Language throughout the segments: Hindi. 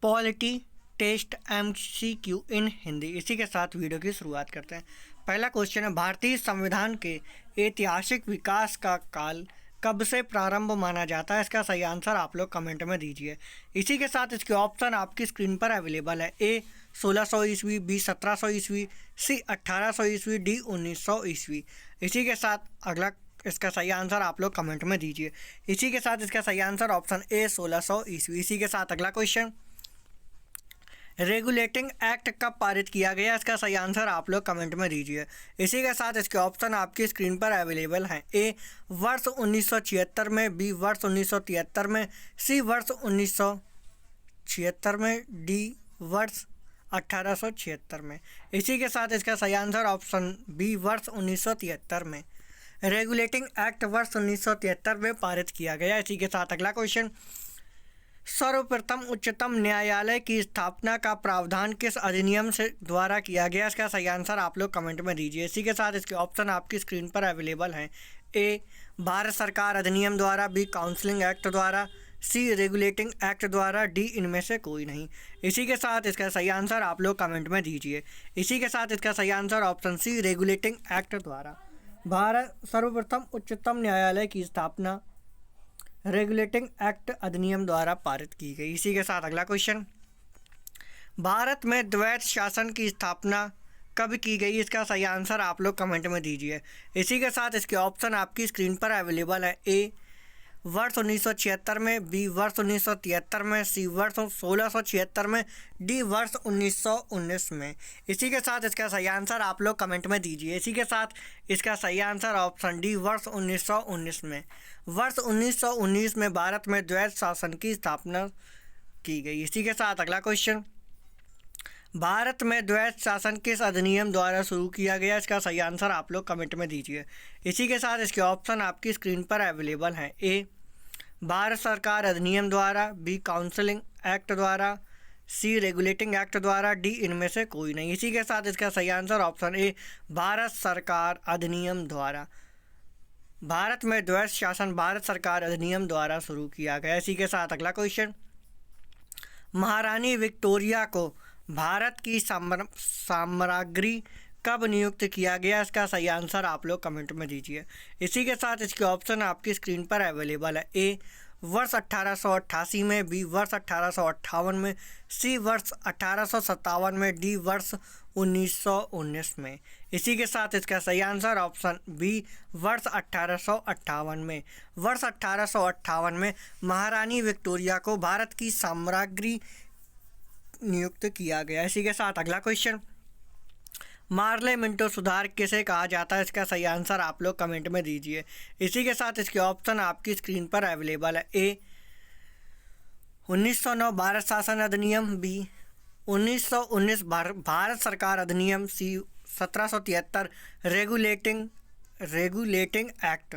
पॉलिटी टेस्ट MCQ इन हिंदी। इसी के साथ वीडियो की शुरुआत करते हैं। पहला क्वेश्चन है, भारतीय संविधान के ऐतिहासिक विकास का काल कब से प्रारंभ माना जाता है? इसका सही आंसर आप लोग कमेंट में दीजिए। इसी के साथ इसके ऑप्शन आपकी स्क्रीन पर अवेलेबल है। ए 1600 ईस्वी, बी 1700 ईस्वी, सी 1800 ईस्वी, डी 1900 ईस्वी। इसी के साथ अगला इसका सही आंसर आप लोग कमेंट में दीजिए। इसी के साथ इसका सही आंसर ऑप्शन ए 1600 ईस्वी। इसी के साथ अगला क्वेश्चन, रेगुलेटिंग एक्ट कब पारित किया गया? इसका सही आंसर आप लोग कमेंट में दीजिए। इसी के साथ इसके ऑप्शन आपकी स्क्रीन पर अवेलेबल हैं। ए वर्ष 1976 में, बी वर्ष 1973 में, सी वर्ष 1976 में, डी वर्ष 1876 में। इसी के साथ इसका सही आंसर ऑप्शन बी वर्ष 1973 में। रेगुलेटिंग एक्ट वर्ष 1973 में पारित किया गया। इसी के साथ अगला क्वेश्चन, सर्वप्रथम उच्चतम न्यायालय की स्थापना का प्रावधान किस अधिनियम से द्वारा किया गया? इसका सही आंसर आप लोग कमेंट में दीजिए। इसी के साथ इसके ऑप्शन आपकी स्क्रीन पर अवेलेबल हैं। ए भारत सरकार अधिनियम द्वारा, बी काउंसिलिंग एक्ट द्वारा, सी रेगुलेटिंग एक्ट द्वारा, डी इनमें से कोई नहीं। इसी के साथ इसका सही आंसर आप लोग कमेंट में दीजिए। इसी के साथ इसका सही answer option C regulating act द्वारा भारत सर्वप्रथम उच्चतम न्यायालय की स्थापना रेगुलेटिंग एक्ट अधिनियम द्वारा पारित की गई। इसी के साथ अगला क्वेश्चन, भारत में द्वैत शासन की स्थापना कब की गई? इसका सही आंसर आप लोग कमेंट में दीजिए। इसी के साथ इसके ऑप्शन आपकी स्क्रीन पर अवेलेबल है। ए वर्ष 1976 में, बी वर्ष 1973 में, सी वर्ष 1676 में, डी वर्ष 1919 में। इसी के साथ इसका सही आंसर आप लोग कमेंट में दीजिए। इसी के साथ इसका सही आंसर ऑप्शन डी वर्ष 1919 में। वर्ष 1919 में भारत में द्वैत शासन की स्थापना की गई। इसी के साथ अगला क्वेश्चन, भारत में द्वैत शासन किस अधिनियम द्वारा शुरू किया गया? इसका सही आंसर आप लोग कमेंट में दीजिए। इसी के साथ इसके ऑप्शन आपकी स्क्रीन पर अवेलेबल हैं। ए भारत सरकार अधिनियम द्वारा, बी काउंसिलिंग एक्ट द्वारा, सी रेगुलेटिंग एक्ट द्वारा, डी इनमें से कोई नहीं। इसी के साथ इसका सही आंसर ऑप्शन ए भारत सरकार अधिनियम द्वारा। भारत में द्वैत शासन भारत सरकार अधिनियम द्वारा शुरू किया गया। इसी के साथ अगला क्वेश्चन, महारानी विक्टोरिया को भारत की साम्राज्ञी कब नियुक्त किया गया? इसका सही आंसर आप लोग कमेंट में दीजिए। इसी के साथ इसके ऑप्शन आपकी स्क्रीन पर अवेलेबल है। ए वर्ष 1888 में, बी वर्ष 1858 में, सी वर्ष 1857 में, डी वर्ष 1919 में। इसी के साथ इसका सही आंसर ऑप्शन बी वर्ष 1858 में। वर्ष 1858 में महारानी विक्टोरिया को भारत की साम्राज्ञी नियुक्त किया गया। इसी के साथ अगला क्वेश्चन, मार्ले मिंटो सुधार किसे कहा जाता है? इसका सही आंसर आप लोग कमेंट में दीजिए। इसी के साथ इसके ऑप्शन आपकी स्क्रीन पर अवेलेबल है। ए 1909 भारत शासन अधिनियम, बी 1919 भारत सरकार अधिनियम, सी 1773 रेगुलेटिंग एक्ट,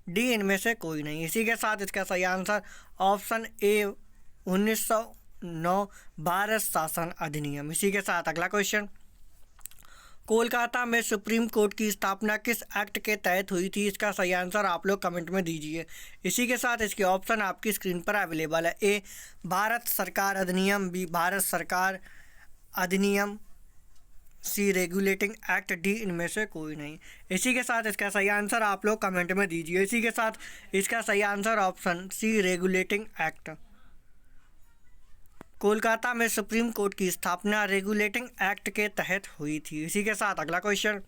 डी इनमें से कोई नहीं। इसी के साथ इसका सही आंसर ऑप्शन ए 1909 भारत शासन अधिनियम। इसी के साथ अगला क्वेश्चन, कोलकाता में सुप्रीम कोर्ट की स्थापना किस एक्ट के तहत हुई थी? इसका सही आंसर आप लोग कमेंट में दीजिए। इसी के साथ इसके ऑप्शन आपकी स्क्रीन पर अवेलेबल है। ए भारत सरकार अधिनियम, बी भारत सरकार अधिनियम, सी रेगुलेटिंग एक्ट, डी इनमें से कोई नहीं। इसी के साथ इसका सही आंसर आप लोग कमेंट में दीजिए। इसी के साथ इसका सही answer option C regulating act. Kolkata में सुप्रीम कोर्ट की स्थापना रेगुलेटिंग एक्ट के तहत हुई थी। इसी के साथ अगला क्वेश्चन,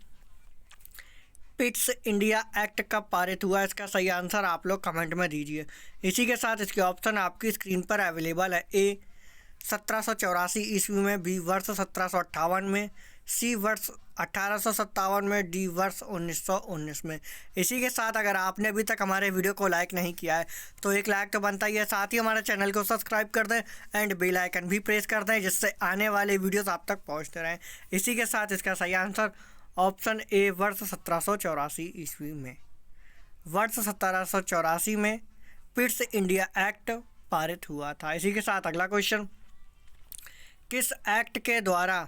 पिट्स इंडिया एक्ट कब पारित हुआ? इसका सही आंसर आप लोग कमेंट में दीजिए। इसी के साथ इसके ऑप्शन आपकी स्क्रीन पर अवेलेबल है। ए 1784 ईस्वी में, बी वर्ष 1758 में, सी वर्ष 1857 में, डी वर्ष 1919 में। इसी के साथ अगर आपने अभी तक हमारे वीडियो को लाइक नहीं किया है तो एक लाइक तो बनता ही है, साथ ही हमारे चैनल को सब्सक्राइब कर दें एंड बेल आइकन भी प्रेस कर दें, जिससे आने वाले वीडियोस आप तक पहुंचते रहें। इसी के साथ इसका सही आंसर ऑप्शन ए वर्ष 1784 ईस्वी में। वर्ष 1784 में पिट्स इंडिया एक्ट पारित हुआ था। इसी के साथ अगला क्वेश्चन, किस एक्ट के द्वारा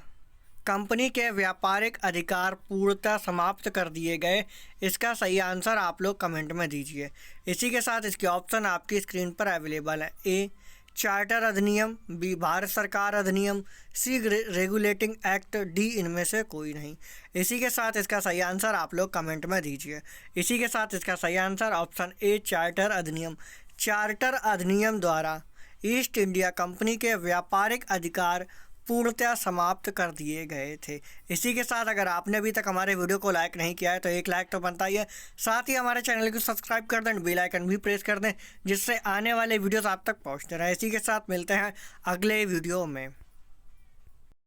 कंपनी के व्यापारिक अधिकार पूर्णतः समाप्त कर दिए गए? इसका सही आंसर आप लोग कमेंट में दीजिए। इसी के साथ इसके ऑप्शन आपकी स्क्रीन पर अवेलेबल है। ए चार्टर अधिनियम, बी भारत सरकार अधिनियम, सी रेगुलेटिंग एक्ट, डी इनमें से कोई नहीं। इसी के साथ इसका सही आंसर आप लोग कमेंट में दीजिए। इसी के साथ इसका सही आंसर ऑप्शन ए चार्टर अधिनियम। चार्टर अधिनियम द्वारा ईस्ट इंडिया कंपनी के व्यापारिक अधिकार पूर्णतः समाप्त कर दिए गए थे। इसी के साथ अगर आपने अभी तक हमारे वीडियो को लाइक नहीं किया है तो एक लाइक तो बनता ही है, साथ ही हमारे चैनल को सब्सक्राइब कर दें, बेल आइकन भी प्रेस कर दें, जिससे आने वाले वीडियोस आप तक पहुंचते रहे। इसी के साथ मिलते हैं अगले वीडियो में।